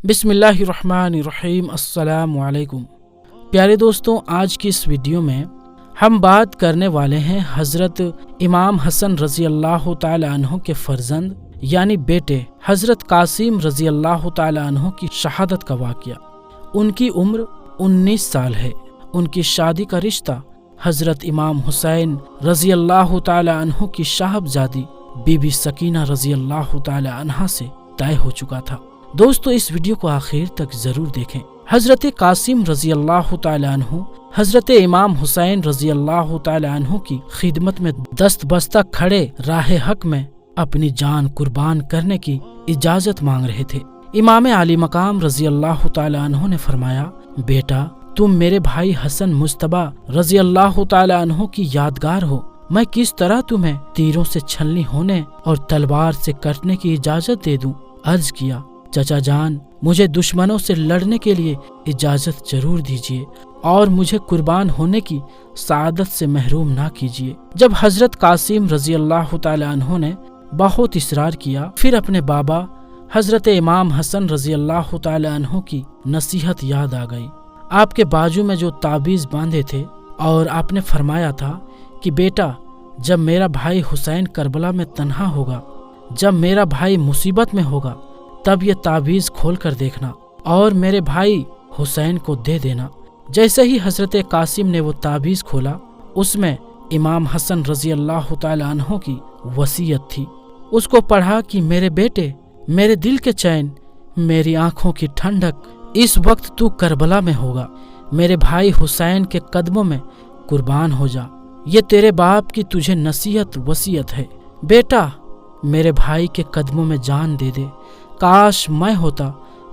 बिस्मिल्लाहिर्रहमानिर्रहीम। अस्सलामु अलैकुम। प्यारे दोस्तों, आज की इस वीडियो में हम बात करने वाले हैं हज़रत इमाम हसन रज़ी अल्लाह ताला अन्हु के फर्जंद यानी बेटे हज़रत कासिम रज़ी अल्लाह ताला अन्हु की शहादत का वाक़या। उनकी उम्र 19 साल है। उनकी शादी का रिश्ता हज़रत इमाम हुसैन रज़ी अल्लाह ताला अन्हु की साहबजादी बीबी सकीना रज़ी अल्लाह ताला अन्हा से तय हो चुका था। दोस्तों, इस वीडियो को आखिर तक जरूर देखें। हजरत कासिम रजी अल्लाह ताला अन्हु हजरत इमाम हुसैन रजी अल्लाह ताला अन्हु की खिदमत में दस्त बस्ता खड़े राह हक में अपनी जान कुर्बान करने की इजाजत मांग रहे थे। इमाम आली मकाम रजी अल्लाह ताला अन्हु ने फरमाया, बेटा तुम मेरे भाई हसन मुस्तबा रजी अल्लाह ताला अन्हु की यादगार हो। मैं किस तरह तुम्हें तीरों से छलनी होने और तलवार से कटने की इजाजत दे दूं। अर्ज किया, चचा जान, मुझे दुश्मनों से लड़ने के लिए इजाजत जरूर दीजिए और मुझे कुर्बान होने की सादत से महरूम ना कीजिए। जब हजरत कासिम रजी अल्लाह ताला अन्हु ने बहुत इसरार किया, फिर अपने बाबा हजरत इमाम हसन रजी अल्लाह ताला अन्हु की नसीहत याद आ गई। आपके बाजू में जो ताबीज़ बांधे थे और आपने फरमाया था कि बेटा, जब मेरा भाई हुसैन करबला में तन्हा होगा, जब मेरा भाई मुसीबत में होगा, तब ये ताबीज़ खोल कर देखना और मेरे भाई हुसैन को दे देना। जैसे ही हजरत कासिम ने वो ताबीज़ खोला, उसमें इमाम हसन रजी अल्लाह ताला अन्हु की वसीयत थी। उसको पढ़ा कि मेरे बेटे, मेरे दिल के चैन, मेरी आंखों की ठंडक, इस वक्त तू करबला में होगा। मेरे भाई हुसैन के कदमों में कुर्बान हो जा। ये तेरे बाप की तुझे नसीहत वसीयत है। बेटा, मेरे भाई के कदमों में जान दे दे। काश मैं होता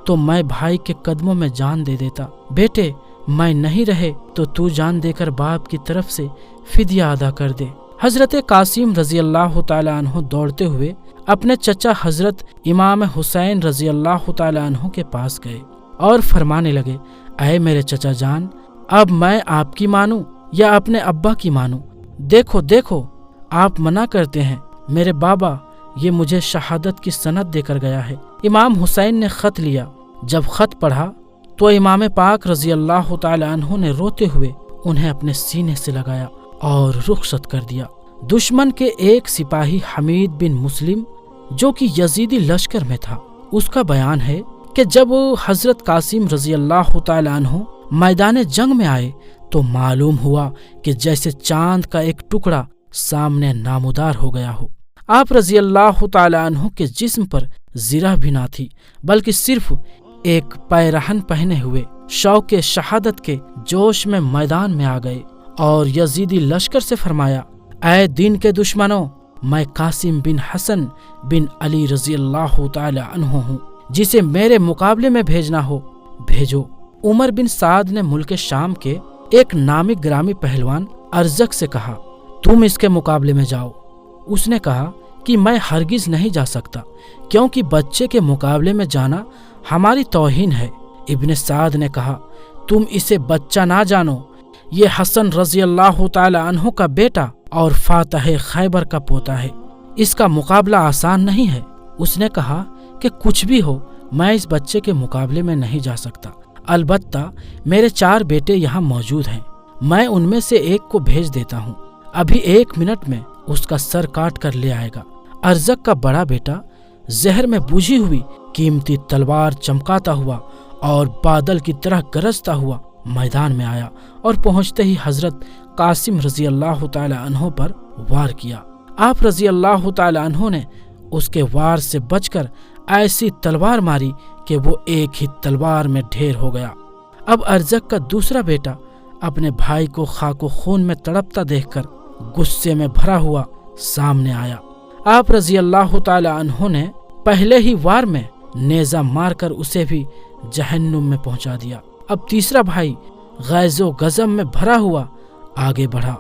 तो मैं भाई के कदमों में जान दे देता। बेटे, मैं नहीं रहे तो तू जान देकर बाप की तरफ से फिदिया अदा कर दे। हजरत कासिम रजी अल्लाह ताला अन्हु दौड़ते हुए अपने चचा हजरत इमाम हुसैन रजी अल्लाह ताला अन्हु के पास गए और फरमाने लगे, ऐ मेरे चचा जान, अब मैं आपकी मानूं या अपने अब्बा की मानूं? देखो देखो, आप मना करते हैं। मेरे बाबा ये मुझे शहादत की सनद देकर गया है। इमाम हुसैन ने खत लिया। जब खत पढ़ा तो इमाम पाक रजी अल्लाह ताला अन्हु ने रोते हुए उन्हें अपने सीने से लगाया और रुखसत कर दिया। दुश्मन के एक सिपाही हमीद बिन मुस्लिम, जो कि यजीदी लश्कर में था, उसका बयान है कि जब हजरत कासिम रजी अल्लाह ताला अन्हु मैदान जंग में आए तो मालूम हुआ कि जैसे चांद का एक टुकड़ा सामने नामुदार हो गया हो। आप रजी अल्लाह ताला अन्हु के जिस्म पर ज़िरा भी ना थी, बल्कि सिर्फ एक पैरहन पहने हुए शौक़े शहादत के जोश में मैदान में आ गए और यजीदी लश्कर से फरमाया, ऐ दिन के दुश्मनों, मैं कासिम बिन हसन बिन अली रजी अल्लाह ताला अन्हु हूँ। जिसे मेरे मुकाबले में भेजना हो भेजो। उमर बिन साद ने मुल्क शाम के एक नामी ग्रामी पहलवान अरजक से कहा, तुम इसके मुकाबले में जाओ। उसने कहा कि मैं हरगिज नहीं जा सकता, क्योंकि बच्चे के मुकाबले में जाना हमारी तौहीन है। इब्ने साद ने कहा, तुम इसे बच्चा ना जानो, ये हसन रजी अल्लाह ताला अन्हु का बेटा और फातह खैबर का पोता है। इसका मुकाबला आसान नहीं है। उसने कहा कि कुछ भी हो, मैं इस बच्चे के मुकाबले में नहीं जा सकता। अलबत्ता मेरे 4 बेटे यहाँ मौजूद हैं। मैं उनमें से एक को भेज देता हूँ। अभी 1 मिनट में उसका सर काट कर ले आएगा। अरजक का बड़ा बेटा जहर में बुझी हुई कीमती तलवार चमकाता हुआ और बादल की तरह गरजता हुआ मैदान में आया और पहुंचते ही हजरत कासिम रजी अल्लाह ताला अन्हु पर वार किया। आप रजी अल्लाह ताला अन्हु ने उसके वार से बचकर ऐसी तलवार मारी कि वो एक ही तलवार में ढेर हो गया। अब अरजक का दूसरा बेटा अपने भाई को खाको खून में तड़पता देखकर गुस्से में भरा हुआ सामने आया। आप रजी अल्लाह ताला अन्हु ने पहले ही वार में नेजा मारकर उसे भी जहन्नुम में पहुंचा दिया। अब तीसरा भाई गैज़ो गज़ब में भरा हुआ आगे बढ़ा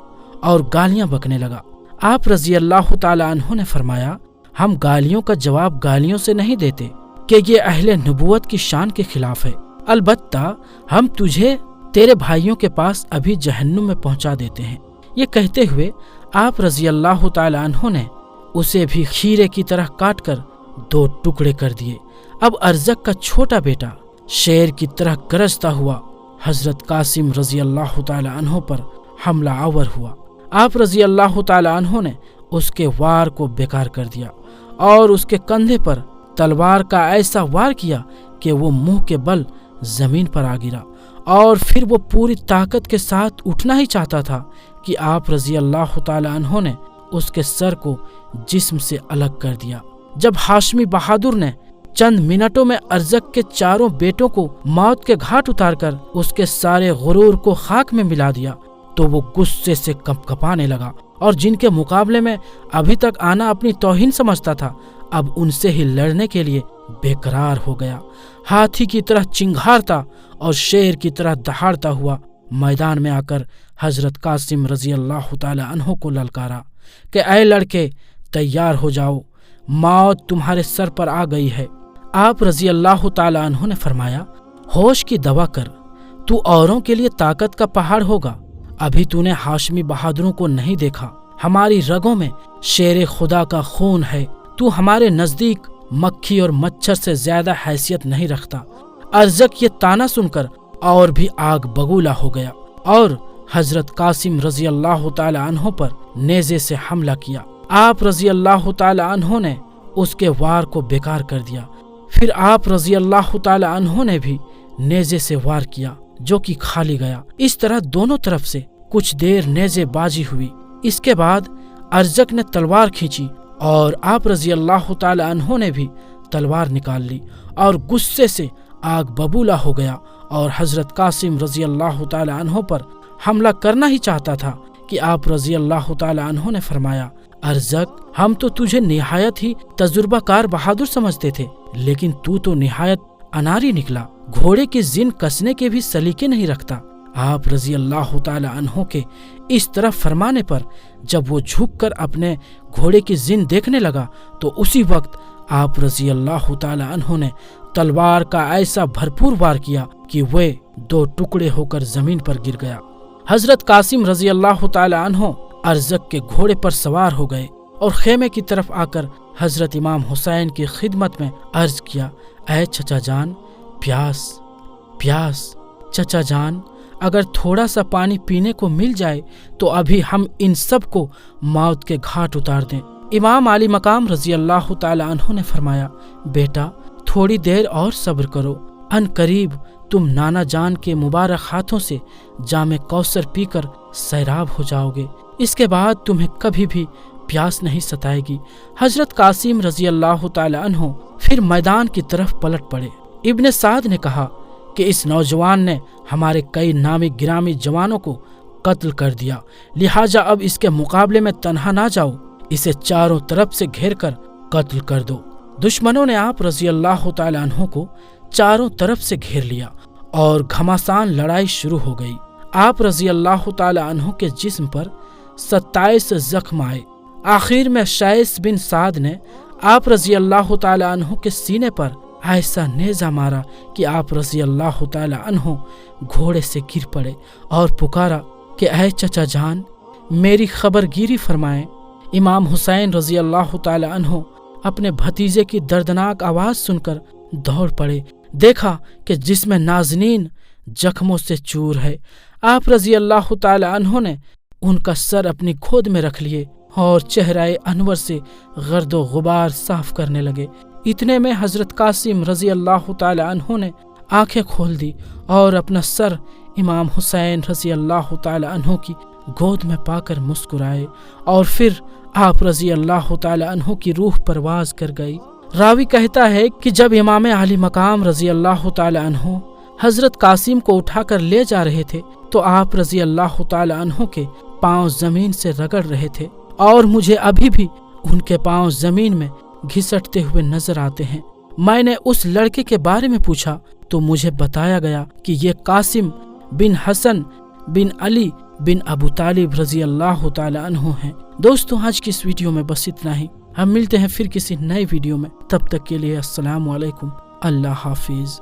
और गालियां बकने लगा। आप रजी अल्लाह ताला अन्हु ने फरमाया, हम गालियों का जवाब गालियों से नहीं देते कि ये अहले नबूवत की शान के खिलाफ है। अलबत्ता हम तुझे तेरे भाइयों के पास अभी जहन्नुम में पहुंचा देते हैं। ये कहते हुए आप रजी अल्लाह ताला अन्हु ने उसे भी खीरे की तरह काट कर 2 टुकड़े कर दिए। اب ارزق کا چھوٹا بیٹا شیر کی طرح گرجتا ہوا حضرت قاسم رضی اللہ تعالی عنہ پر حملہ آور ہوا۔ آپ رضی اللہ تعالی عنہ نے اس کے وار کو بیکار کر دیا اور اس کے کندھے پر تلوار کا ایسا وار کیا کہ وہ منہ کے بل زمین پر آ گرا، اور پھر وہ پوری طاقت کے ساتھ اٹھنا ہی چاہتا تھا کہ آپ رضی اللہ تعالی عنہ نے اس کے سر کو جسم سے الگ کر دیا۔ جب ہاشمی بہادر نے چند منٹوں میں ارزق کے چاروں بیٹوں کو موت کے گھاٹ اتار کر اس کے سارے غرور کو خاک میں ملا دیا تو وہ غصے سے کپ کپانے لگا، اور جن کے مقابلے میں ابھی تک آنا اپنی توہین سمجھتا تھا اب ان سے ہی لڑنے کے لیے بے قرار ہو گیا۔ ہاتھی کی طرح چنگھارتا اور شیر کی طرح دہاڑتا ہوا میدان میں آ کر حضرت قاسم رضی اللہ تعالی عنہ کو للکارا کہ اے لڑکے تیار ہو جاؤ، موت تمہارے سر پر آ گئی ہے۔ آپ رضی اللہ تعالی عنہ نے فرمایا، ہوش کی دوا کر، تو اوروں کے لیے طاقت کا پہاڑ ہوگا، ابھی تو نے ہاشمی بہادروں کو نہیں دیکھا، ہماری رگوں میں شیر خدا کا خون ہے، تو ہمارے نزدیک مکھی اور مچھر سے زیادہ حیثیت نہیں رکھتا۔ ارزق یہ تانا سن کر اور بھی آگ بگولا ہو گیا اور حضرت قاسم رضی اللہ تعالی عنہ پر نیزے سے حملہ کیا۔ آپ رضی اللہ تعالی عنہ نے اس کے وار کو بیکار کر دیا۔ پھر آپ رضی اللہ تعالی عنہ نے بھی نیزے سے وار کیا جو کہ کھالی گیا۔ اس طرح دونوں طرف سے کچھ دیر نیزے بازی ہوئی۔ اس کے بعد ارزق نے تلوار کھینچی اور آپ رضی اللہ تعالی عنہ نے بھی تلوار نکال لی اور غصے سے آگ ببولا ہو گیا اور حضرت قاسم رضی اللہ تعالی عنہ پر حملہ کرنا ہی چاہتا تھا کہ آپ رضی اللہ تعالی عنہ نے فرمایا، ارزق ہم تو تجھے نہایت ہی تجربہ کار بہادر سمجھتے تھے، لیکن تو نہایت اناری نکلا، گھوڑے کی زن کسنے کے بھی سلیقے نہیں رکھتا۔ آپ رضی اللہ تعالی عنہ کے اس طرح فرمانے پر جب وہ جھک کر اپنے گھوڑے کی زن دیکھنے لگا تو اسی وقت آپ رضی اللہ تعالی عنہ نے تلوار کا ایسا بھرپور وار کیا کہ وہ دو ٹکڑے ہو کر زمین پر گر گیا۔ حضرت قاسم رضی اللہ تعالی عنہ ارزق کے گھوڑے پر سوار ہو گئے اور خیمے کی طرف آ کر حضرت امام حسین کی خدمت میں عرض کیا، اے چچا جان، پیاس چچا جان، اگر تھوڑا سا پانی پینے کو مل جائے تو ابھی ہم ان سب کو موت کے گھاٹ اتار دیں۔ امام علی مقام رضی اللہ تعالی عنہ نے فرمایا، بیٹا تھوڑی دیر اور صبر کرو، ان قریب تم نانا جان کے مبارک ہاتھوں سے جام کوثر پی کر سیراب ہو جاؤ گے، اس کے بعد تمہیں کبھی بھی پیاس نہیں ستائے گی۔ حضرت قاسم رضی اللہ تعالی عنہ پھر میدان کی طرف پلٹ پڑے۔ ابن سعد نے کہا کہ اس نوجوان نے ہمارے کئی نامی گرامی جوانوں کو قتل کر دیا، لہٰذا اب اس کے مقابلے میں تنہا نہ جاؤ، اسے چاروں طرف سے گھیر کر قتل کر دو۔ دشمنوں نے آپ رضی اللہ تعالی عنہ کو چاروں طرف سے گھیر لیا اور گھماسان لڑائی شروع ہو گئی۔ آپ رضی اللہ تعالی عنہ کے جسم پر 27 زخم آئے۔ آخر میں شیس بن سعد نے آپ رضی اللہ تعالی عنہ کے سینے پر ایسا نیزہ مارا کہ آپ رضی اللہ تعالی عنہ گھوڑے سے گر پڑے اور پکارا کہ اے چچا جان، میری خبر گیری فرمائیں۔ امام حسین رضی اللہ تعالی عنہ اپنے بھتیجے کی دردناک آواز سن کر دوڑ پڑے، دیکھا کہ جسم نازنین زخموں سے چور ہے۔ آپ رضی اللہ تعالی عنہ نے ان کا سر اپنی گود میں رکھ لیے اور چہرہ انور سے گرد و غبار صاف کرنے لگے۔ اتنے میں حضرت قاسم رضی اللہ تعالی عنہ نے آنکھیں کھول دی اور اپنا سر امام حسین رضی اللہ تعالی عنہ کی گود میں پا کر مسکرائے، اور پھر آپ رضی اللہ تعالی عنہ کی روح پرواز کر گئی۔ راوی کہتا ہے کہ جب امام علی مقام رضی اللہ تعالی عنہ حضرت قاسم کو اٹھا کر لے جا رہے تھے تو آپ رضی اللہ تعالی عنہ کے پاؤں زمین سے رگڑ رہے تھے، اور مجھے ابھی بھی ان کے پاؤں زمین میں گھسٹتے ہوئے نظر آتے ہیں۔ میں نے اس لڑکے کے بارے میں پوچھا تو مجھے بتایا گیا کہ یہ قاسم بن حسن بن علی بن ابو طالب رضی اللہ تعالی عنہ ہیں۔ دوستو، آج کی اس ویڈیو میں بس اتنا ہی، ہم ملتے ہیں پھر کسی نئے ویڈیو میں، تب تک کے لیے السلام علیکم، اللہ حافظ۔